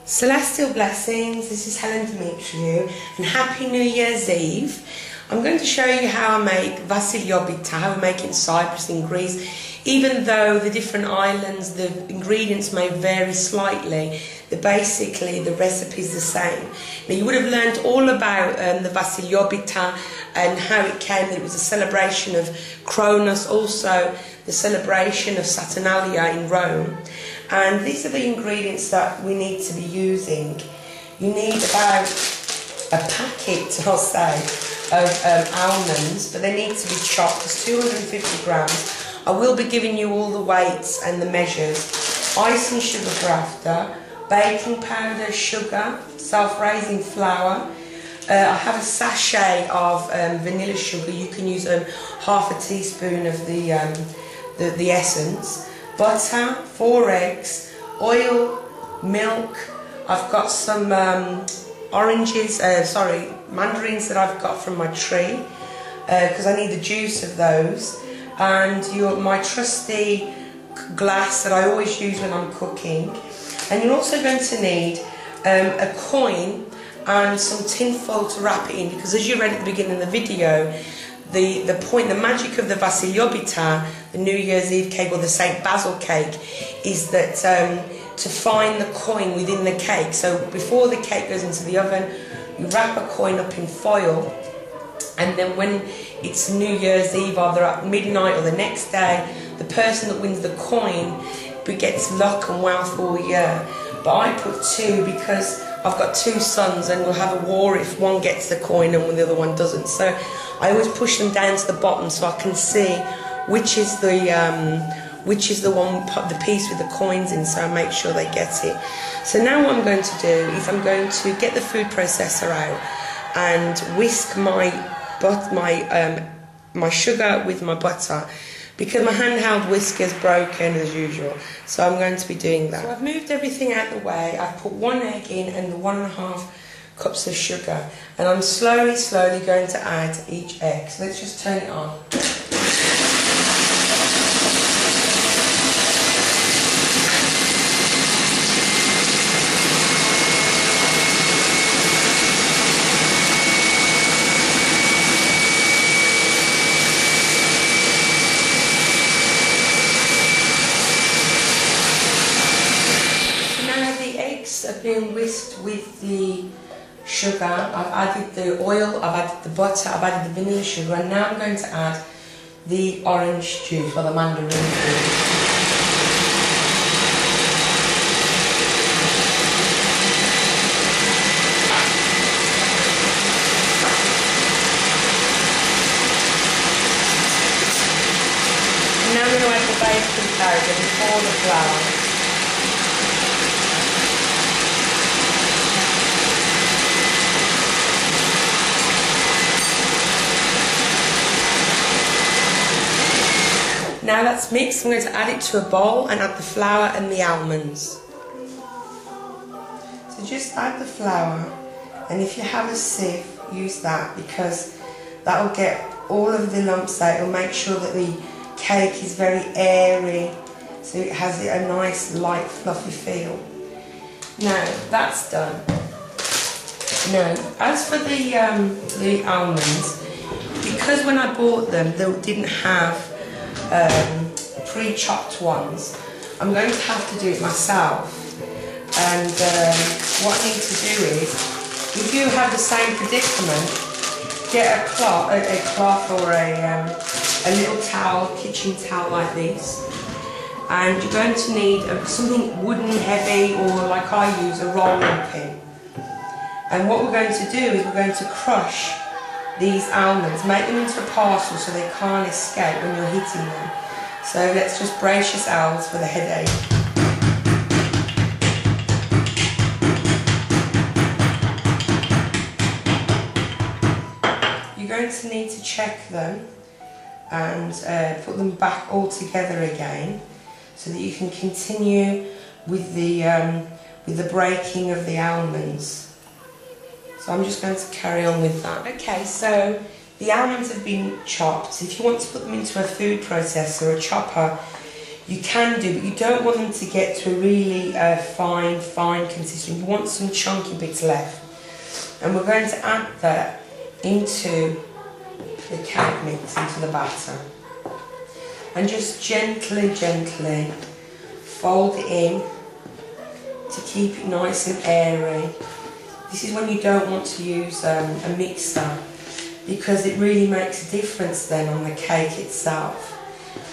Celestial blessings, this is Helen Demetriou and Happy New Year's Eve. I'm going to show you how I make Vasiliopita, how we make it in Cyprus, in Greece. Even though the different islands, the ingredients may vary slightly, basically the recipe is the same. Now you would have learned all about the Vasiliopita and how it came, that it was a celebration of Cronus, also the celebration of Saturnalia in Rome. And these are the ingredients that we need to be using. You need about a packet, I'll say, of almonds, but they need to be chopped. It's 250 grams. I will be giving you all the weights and the measures. Icing sugar for after, baking powder, sugar, self-raising flour. I have a sachet of vanilla sugar. You can use half a teaspoon of the essence. Butter, 4 eggs, oil, milk. I've got some mandarins that I've got from my tree because I need the juice of those. And my trusty glass that I always use when I'm cooking. And you're also going to need a coin and some tin foil to wrap it in, because as you read at the beginning of the video, the magic of the Vasiliopita, the New Year's Eve cake or the St. Basil cake, is that to find the coin within the cake. So before the cake goes into the oven, you wrap a coin up in foil, and then when it's New Year's Eve, either at midnight or the next day, the person that wins the coin gets luck and wealth all year. But I put 2 because I've got 2 sons and we'll have a war if one gets the coin and the other one doesn't. So I always push them down to the bottom so I can see which is the one, the piece with the coins in, so I make sure they get it. So now what I'm going to do is I'm going to get the food processor out and whisk my sugar with my butter, because my handheld whisker is broken as usual, so I'm going to be doing that. So I've moved everything out of the way. I've put 1 egg in and 1.5 cups of sugar, and I'm slowly going to add each egg. So let's just turn it on. Have been whisked with the sugar. I've added the oil, I've added the butter, I've added the vanilla sugar, and now I'm going to add the orange juice or the mandarin juice. And now I'm going to add the baking powder before the flour. Now that's mixed, I'm going to add it to a bowl and add the flour and the almonds. So just add the flour, and if you have a sieve, use that, because that will get all of the lumps out. It will make sure that the cake is very airy, so it has a nice light fluffy feel. Now that's done. Now as for the almonds, because when I bought them they didn't have pre-chopped ones, I'm going to have to do it myself. And what I need to do is, if you have the same predicament, get a cloth or a little towel, kitchen towel like this, and you're going to need something wooden heavy, or like I use, a rolling pin. And what we're going to do is we're going to crush these almonds, make them into a parcel so they can't escape when you're hitting them. So let's just brace yourselves for the headache. You're going to need to check them and put them back all together again, so that you can continue with the breaking of the almonds. So I'm just going to carry on with that. Okay, so the almonds have been chopped. If you want to put them into a food processor or a chopper, You can do, but you don't want them to get to a really fine consistency. You want some chunky bits left. And we're going to add that into the cake mix, into the batter. And just gently fold it in to keep it nice and airy. This is when you don't want to use a mixer, because it really makes a difference then on the cake itself.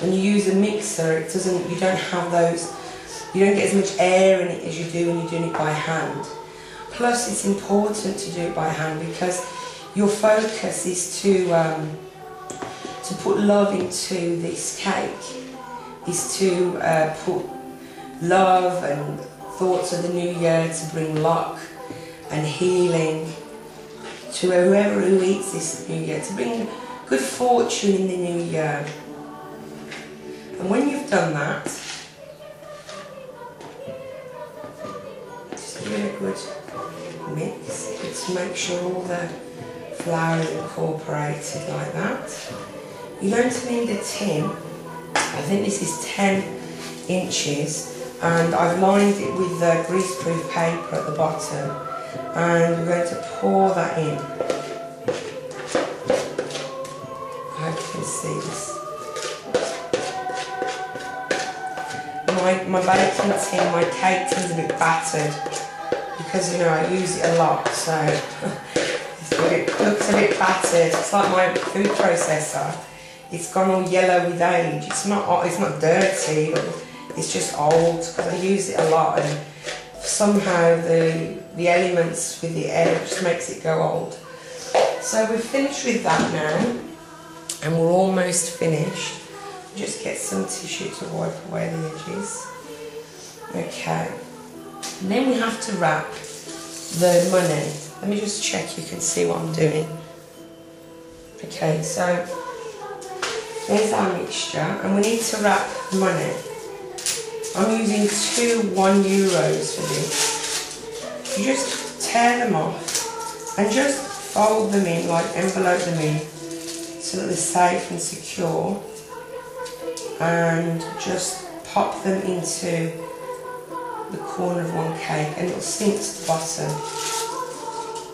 When you use a mixer, you don't get as much air in it as you do when you're doing it by hand. Plus, it's important to do it by hand because your focus is to put love into this cake, is to put love and thoughts of the new year, to bring luck and healing to whoever who eats this new year, to bring good fortune in the new year. And when you've done that, just give it a good mix to make sure all the flour is incorporated like that. You're going to need a tin. I think this is 10 inches, and I've lined it with greaseproof paper at the bottom, and we're going to pour that in. I hope you can see this. My baking tin, my cake tin's a bit battered because, you know, I use it a lot, so it looks a bit battered. It's like my food processor. It's gone all yellow with age. It's not dirty, but it's just old because I use it a lot, and somehow the elements with the air just makes it go old. So we're finished with that now, and we're almost finished. Just get some tissue to wipe away the edges. Okay. And then we have to wrap the money. Let me just check you can see what I'm doing. Okay, so there's our mixture, and we need to wrap the money. I'm using 2 €1 for this. You just tear them off and just fold them in, like envelope them in, so that they're safe and secure. And just pop them into the corner of one cake, and it'll sink to the bottom.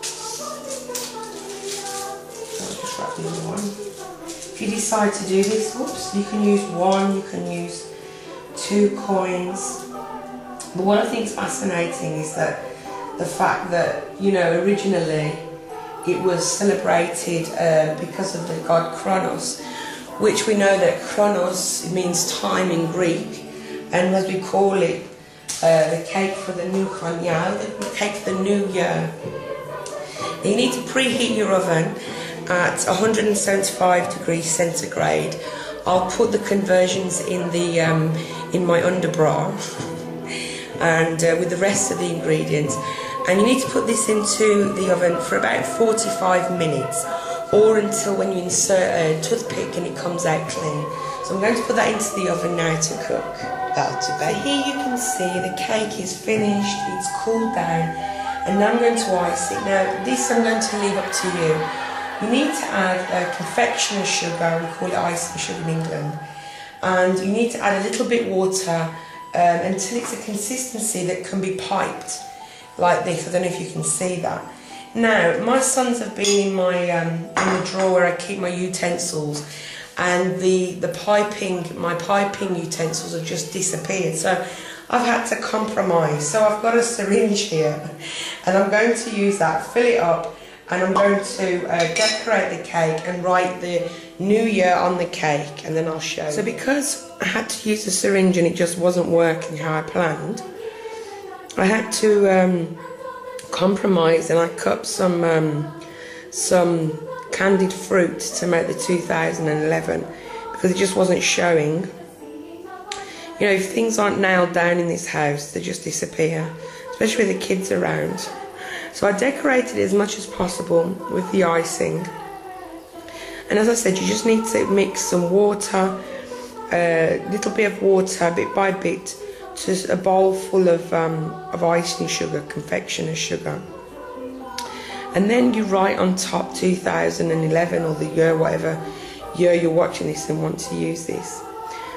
So I'll just wrap the other one. If you decide to do this, whoops, you can use 1, you can use 2 coins. But what I think is fascinating is that the fact that, you know, originally it was celebrated because of the god Kronos, which we know that Kronos means time in Greek, and as we call it, the cake for the new Chanya, the cake for the new year. You need to preheat your oven at 175 degrees centigrade. I'll put the conversions in my underbra and with the rest of the ingredients. And you need to put this into the oven for about 45 minutes, or until when you insert a toothpick and it comes out clean. So I'm going to put that into the oven now to cook. So here you can see the cake is finished, it's cooled down, and now I'm going to ice it. Now this I'm going to leave up to you. You need to add confectioner's sugar, we call it icing sugar in England, and you need to add a little bit water until it's a consistency that can be piped, like this. I don't know if you can see that. Now, my sons have been in my in the drawer where I keep my utensils, and my piping utensils have just disappeared. So I've had to compromise. So I've got a syringe here, and I'm going to use that, fill it up, and I'm going to decorate the cake and write the new year on the cake, and then I'll show you. So because I had to use the syringe and it just wasn't working how I planned, I had to compromise, and I cut some candied fruit to make the 2011 because it just wasn't showing. You know, if things aren't nailed down in this house, they just disappear, especially with the kids around. So I decorated it as much as possible with the icing, and as I said, you just need to mix some water, a little bit of water, bit by bit, to a bowl full of icing sugar, confectioner's sugar. And then you write on top 2011, or the year, whatever year you're watching this and want to use this.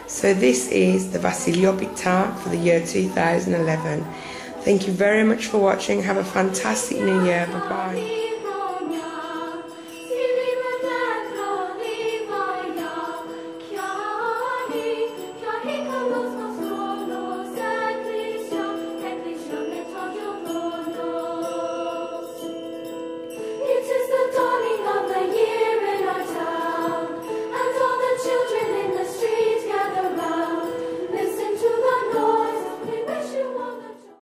So this is the Vasiliopita for the year 2011. Thank you very much for watching. Have a fantastic new year. Bye bye.